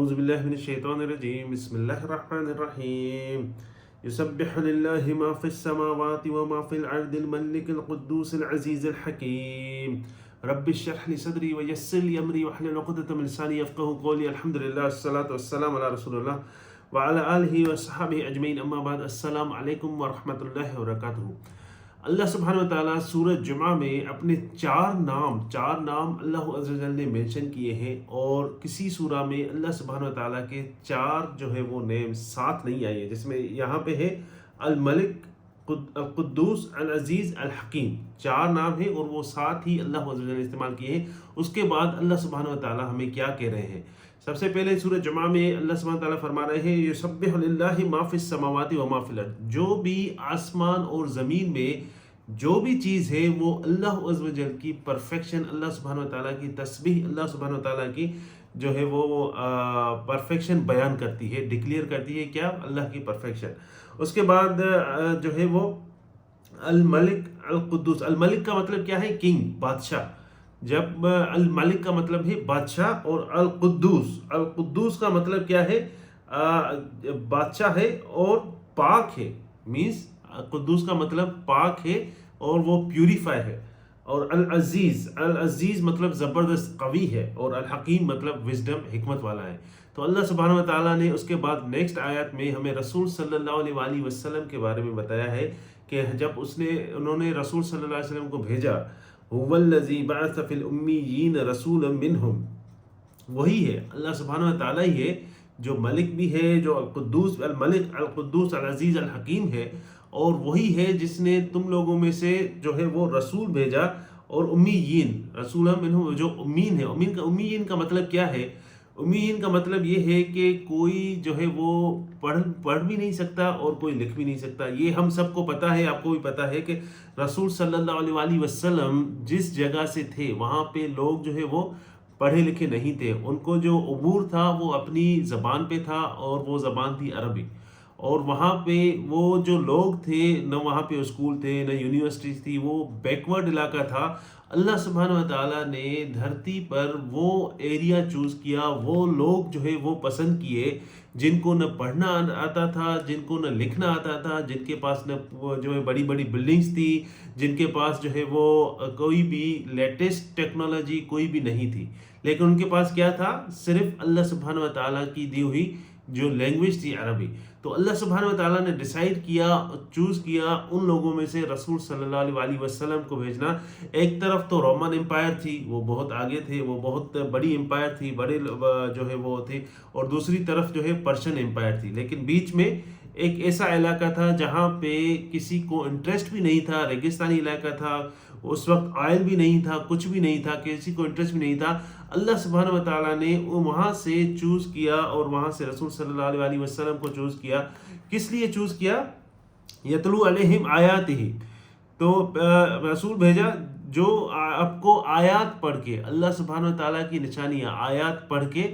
أعوذ بالله من الشيطان الرجيم بسم الله الرحمن الرحيم يسبح لله ما في السماوات وما في الأرض الملك القدوس العزيز الحكيم رب اشرح لي صدري ويسر لي أمري واحلل عقدة من لساني يفقهوا قولي الحمد لله والصلاة والسلام على رسول الله وعلى آله وصحبه أجمعين أما بعد السلام عليكم ورحمة الله وبركاته۔ اللہ سبحانہ و تعالیٰ سورۃ جمعہ میں اپنے چار نام اللہ عز و جل نے مینشن کیے ہیں، اور کسی سورہ میں اللہ سبحانہ و تعالیٰ کے چار جو ہے وہ نیم ساتھ نہیں آئے ہیں، جس میں یہاں پہ ہے الملک، القدوس، العزیز، الحکیم، چار نام ہیں اور وہ ساتھ ہی اللہ عز و جل نے استعمال کیے ہیں۔ اس کے بعد اللہ سبحانہ و تعالیٰ ہمیں کیا کہہ رہے ہیں؟ سب سے پہلے سورۃ جمعہ میں اللہ سبحانہ و تعالیٰ فرما رہے ہیں یسبح للہ ما فی السماوات و ما فی الارض، جو بھی آسمان اور زمین میں جو بھی چیز ہے وہ اللہ عز و جل کی پرفیکشن، اللہ سبحانہ و تعالیٰ کی تسبیح، اللہ سبحانہ و تعالیٰ کی جو ہے وہ پرفیکشن بیان کرتی ہے، ڈکلیئر کرتی ہے کیا؟ اللہ کی پرفیکشن۔ اس کے بعد جو ہے وہ الملک، القدوس، الملک کا مطلب کیا ہے؟ کنگ، بادشاہ۔ جب الملک کا مطلب ہے بادشاہ، اور القدوس کا مطلب کیا ہے؟ بادشاہ ہے اور پاک ہے، مینس قدوس کا مطلب پاک ہے اور وہ پیوریفائی ہے، اور العزیز مطلب زبردست، قوی ہے، اور الحکیم مطلب وزڈم، حکمت والا ہے۔ تو اللہ سبحانہ و تعالیٰ نے اس کے بعد نیکسٹ آیات میں ہمیں رسول صلی اللہ علیہ وآلہ وسلم کے بارے میں بتایا ہے کہ جب انہوں نے رسول صلی اللہ علیہ وسلم کو بھیجا، هو الذی بعث فی الامیین رسولا منہم، وہی ہے اللہ سبحانہ و تعالیٰ ہی ہے جو ملک بھی ہے، جو القدوس، الملک، القدوس، العزیز، الحکیم ہے، اور وہی ہے جس نے تم لوگوں میں سے جو ہے وہ رسول بھیجا، اور امیین، رسول منہم، جو امین ہے۔ امیین کا مطلب کیا ہے؟ امیین کا مطلب یہ ہے کہ کوئی جو ہے وہ پڑھ بھی نہیں سکتا اور کوئی لکھ بھی نہیں سکتا۔ یہ ہم سب کو پتہ ہے، آپ کو بھی پتہ ہے کہ رسول صلی اللہ علیہ وآلہ وسلم جس جگہ سے تھے وہاں پہ لوگ جو ہے وہ پڑھے لکھے نہیں تھے، ان کو جو عبور تھا وہ اپنی زبان پہ تھا، اور وہ زبان تھی عربی، اور وہاں پہ وہ جو لوگ تھے، نہ وہاں پہ اسکول تھے، نہ یونیورسٹیز تھی، وہ بیکورڈ علاقہ تھا۔ اللہ سبحانہ و تعالیٰ نے دھرتی پر وہ ایریا چوز کیا، وہ لوگ جو ہے وہ پسند کیے جن کو نہ پڑھنا آتا تھا، جن کو نہ لکھنا آتا تھا، جن کے پاس نہ جو ہے بڑی بڑی بلڈنگز تھی، جن کے پاس جو ہے وہ کوئی بھی لیٹسٹ ٹیکنالوجی کوئی بھی نہیں تھی، لیکن ان کے پاس کیا تھا؟ صرف اللہ سبحانہ و تعالیٰ کی دی ہوئی جو لینگویج تھی عربی۔ تو اللہ سبحانہ و تعالیٰ نے ڈیسائیڈ کیا، چوز کیا ان لوگوں میں سے رسول صلی اللہ علیہ وآلہ وسلم کو بھیجنا۔ ایک طرف تو رومن امپائر تھی، وہ بہت آگے تھے، وہ بہت بڑی امپائر تھی، بڑے جو ہے وہ تھے، اور دوسری طرف جو ہے پرشین امپائر تھی، لیکن بیچ میں ایک ایسا علاقہ تھا جہاں پہ کسی کو انٹرسٹ بھی نہیں تھا، ریگستانی علاقہ تھا، اس وقت آئل بھی نہیں تھا، کچھ بھی نہیں تھا، کسی کو انٹرسٹ بھی نہیں تھا۔ اللہ سبحانہ و تعالیٰ نے وہاں سے چوز کیا، اور وہاں سے رسول صلی اللہ علیہ وآلہ وسلم کو چوز کیا۔ کس لیے چوز کیا؟ یتلو علیہم آیاتہ، تو رسول بھیجا جو آپ کو آیات پڑھ کے، اللہ سبحانہ و تعالیٰ کی نشانیاں، آیات پڑھ کے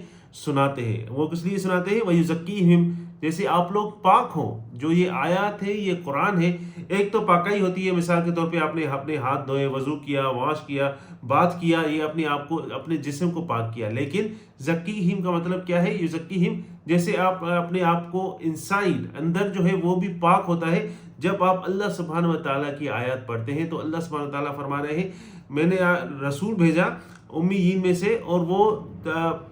سناتے ہیں۔ وہ کس لیے سناتے ہیں؟ وَيُزَكِّيهِمْ، جیسے آپ لوگ پاک ہوں۔ جو یہ آیات ہے، یہ قرآن ہے، ایک تو پاکائی ہوتی ہے، مثال کے طور پہ آپ نے اپنے ہاتھ دھوئے، وضو کیا، واش کیا، بات کیا، یہ اپنے آپ کو، اپنے جسم کو پاک کیا، لیکن زکیہم کا مطلب کیا ہے؟ یزکیہم، جیسے آپ اپنے آپ کو انسائیڈ، اندر جو ہے وہ بھی پاک ہوتا ہے جب آپ اللہ سبحانہ و تعالیٰ کی آیات پڑھتے ہیں۔ تو اللہ سبحانہ و تعالیٰ فرما رہے ہیں میں نے رسول بھیجا امیین میں سے، اور وہ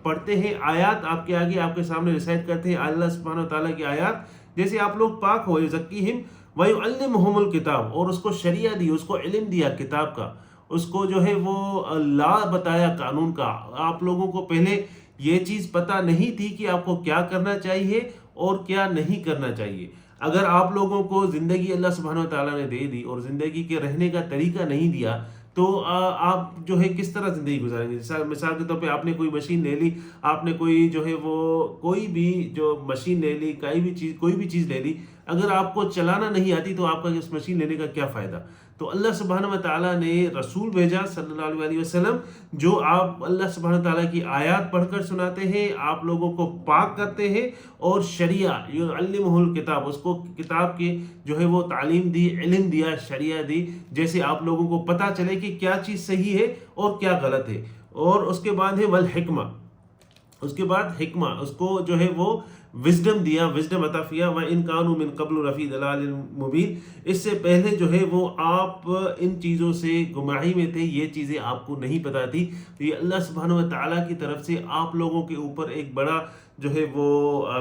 پڑھتے ہیں آیات آپ کے آگے، آپ کے سامنے ریسائٹ کرتے ہیں اللہ سبحانہ و تعالیٰ کی آیات، جیسے آپ لوگ پاک ہو۔ یزکیہم وَيُعَلِّمُهُمُ الْكِتَابَ، اور اس کو شریعہ دی، اس کو علم دیا کتاب کا، اس کو جو ہے وہ لا بتایا قانون کا۔ آپ لوگوں کو پہلے یہ چیز پتہ نہیں تھی کہ آپ کو کیا کرنا چاہیے اور کیا نہیں کرنا چاہیے۔ اگر آپ لوگوں کو زندگی اللہ سبحانہ و تعالیٰ نے دے دی اور زندگی کے رہنے کا طریقہ نہیں دیا، تو آپ جو ہے کس طرح زندگی گزاریں گے؟ مثال کے طور پہ آپ نے کوئی مشین لے لی، آپ نے کوئی جو ہے وہ کوئی بھی جو مشین لے لی، کوئی بھی چیز لے لی، اگر آپ کو چلانا نہیں آتی تو آپ کا اس مشین لینے کا کیا فائدہ؟ تو اللہ سبحانہ و تعالیٰ نے رسول بھیجا صلی اللہ علیہ وسلم، جو آپ اللہ سبحانہ و تعالیٰ کی آیات پڑھ کر سناتے ہیں، آپ لوگوں کو پاک کرتے ہیں، اور شریعہ یعلمہ الکتاب، اس کو کتاب کی جو ہے وہ تعلیم دی، علم دیا، شریعہ دی، جیسے آپ لوگوں کو پتہ چلے کہ کیا چیز صحیح ہے اور کیا غلط ہے۔ اور اس کے بعد ہے والحکمہ، اس کے بعد حکمہ، اس کو جو ہے وہ وزڈم دیا، وزڈم عطا کیا، وَإِن كَانُوا مِن قَبْلُ لَفِي ضَلَالٍ مُبِينٍ. اس سے پہلے جو ہے وہ آپ ان چیزوں سے گمراہی میں تھے، یہ چیزیں آپ کو نہیں پتہ تھی. تو یہ اللہ سبحانہ و تعالیٰ کی طرف سے آپ لوگوں کے اوپر ایک بڑا جو ہے وہ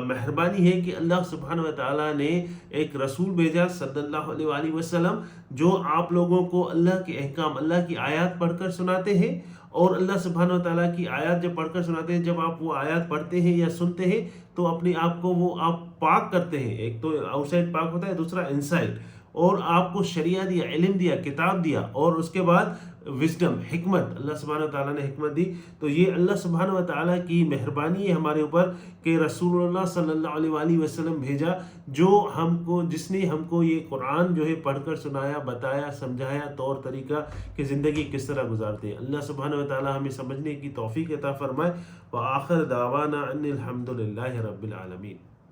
مہربانی ہے کہ اللہ سبحانہ و تعالیٰ نے ایک رسول بھیجا صلی اللہ علیہ وآلہ وسلم، جو آپ لوگوں کو اللہ کے احکام، اللہ کی آیات پڑھ کر سناتے ہیں. اور اللہ سبحانہ و تعالیٰ کی آیات جب پڑھ کر سناتے ہیں، جب آپ وہ آیات پڑھتے ہیں یا سنتے ہیں تو اپنے آپ کو وہ آپ پاک کرتے ہیں. ایک تو آؤٹ سائڈ پاک ہوتا ہے، دوسرا انسائڈ. اور آپ کو شریعہ دیا، علم دیا، کتاب دیا، اور اس کے بعد وزڈم، حکمت، اللہ سبحانہ و تعالیٰ نے حکمت دی. تو یہ اللہ سبحانہ و تعالیٰ کی مہربانی ہے ہمارے اوپر کہ رسول اللہ صلی اللہ علیہ وآلہ وسلم بھیجا، جو جس نے ہم کو یہ قرآن جو ہے پڑھ کر سنایا، بتایا، سمجھایا طور طریقہ کہ زندگی کس طرح گزارتے ہیں. اللہ سبحانہ و تعالیٰ ہمیں سمجھنے کی توفیق عطا فرمائے. وآخر دعوانا ان الحمد للہ رب العالمین.